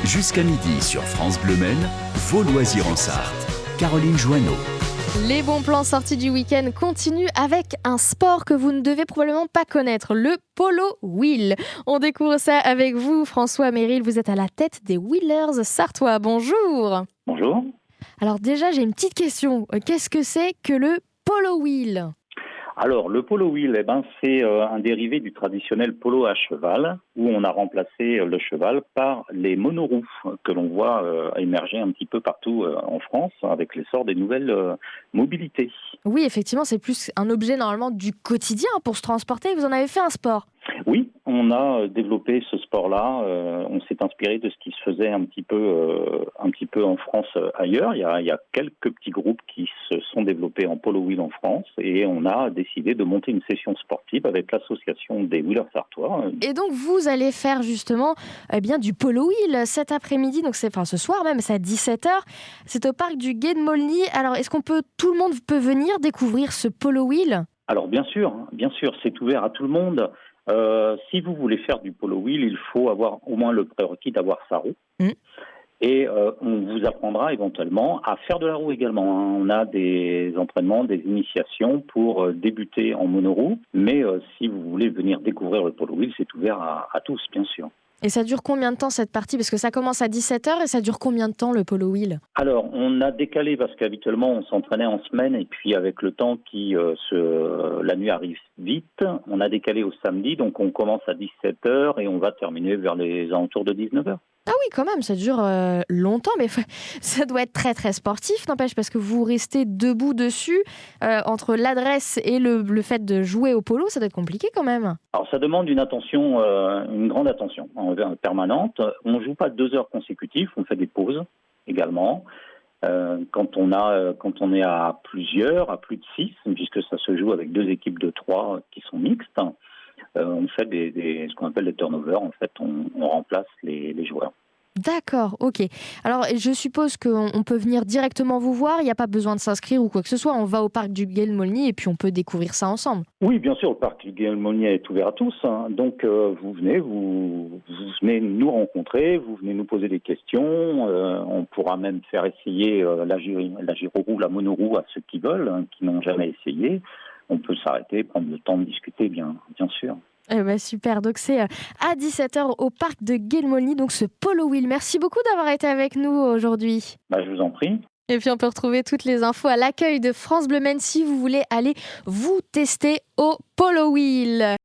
Jusqu'à midi sur France Bleu Maine, vos loisirs en Sarthe. Caroline Joanneau. Les bons plans sortis du week-end continuent avec un sport que vous ne devez probablement pas connaître, le polo wheel. On découvre ça avec vous, François Méril. Vous êtes à la tête des Wheelers sartois. Bonjour. Bonjour. Alors déjà, j'ai une petite question. Qu'est-ce que c'est que le polo wheel ? Alors, le polo wheel, c'est un dérivé du traditionnel polo à cheval, où on a remplacé le cheval par les monoroues que l'on voit émerger un petit peu partout en France avec l'essor des nouvelles mobilités. Oui, effectivement, c'est plus un objet normalement du quotidien pour se transporter. Vous en avez fait un sport ? Oui, on a développé ce sport-là. On s'est inspiré de ce qui se faisait un petit peu en France ailleurs. Il y a quelques petits groupes qui se sont développés en polo wheel en France et on a décidé de monter une session sportive avec l'association des Wheelers sartois. Et donc vous allez faire justement du polo wheel cet après-midi, donc ce soir même, c'est à 17h. C'est au parc du Gué de Maulny. Alors est-ce tout le monde peut venir découvrir ce polo wheel ? Alors bien sûr, c'est ouvert à tout le monde. Si vous voulez faire du polo wheel, il faut avoir au moins le prérequis d'avoir sa roue. Et on vous apprendra éventuellement à faire de la roue également. On a des entraînements, des initiations pour débuter en monoroue. Mais si vous voulez venir découvrir le polo wheel, c'est ouvert à tous, bien sûr. Et ça dure combien de temps cette partie ? Parce que ça commence à 17h et ça dure combien de temps le polo wheel ? Alors, on a décalé parce qu'habituellement on s'entraînait en semaine et puis avec le temps la nuit arrive vite, on a décalé au samedi, donc on commence à 17h et on va terminer vers les alentours de 19h. Ah oui, quand même, ça dure longtemps, mais ça doit être très très sportif, n'empêche, parce que vous restez debout dessus, entre l'adresse et le fait de jouer au polo, ça doit être compliqué quand même. Alors ça demande une grande attention permanente. On ne joue pas 2 heures consécutives, on fait des pauses également. Quand on est à plusieurs, à plus de 6, puisque ça se joue avec 2 équipes de 3 qui sont mixtes, on fait ce qu'on appelle des turnovers. En fait, on remplace les joueurs. D'accord, ok. Alors, je suppose qu'on peut venir directement vous voir, il n'y a pas besoin de s'inscrire ou quoi que ce soit. On va au parc du Gué de Maulny et puis on peut découvrir ça ensemble. Oui, bien sûr, le parc du Gué de Maulny est ouvert à tous. Donc, vous venez nous rencontrer, vous venez nous poser des questions. On pourra même faire essayer la gyroroue, la monoroue à ceux qui veulent, qui n'ont jamais essayé. On peut s'arrêter, prendre le temps de discuter, bien sûr. Super, donc c'est à 17h au parc de Gué de Maulny, donc ce polo wheel. Merci beaucoup d'avoir été avec nous aujourd'hui. Je vous en prie. Et puis on peut retrouver toutes les infos à l'accueil de France Bleu Maine si vous voulez aller vous tester au polo wheel.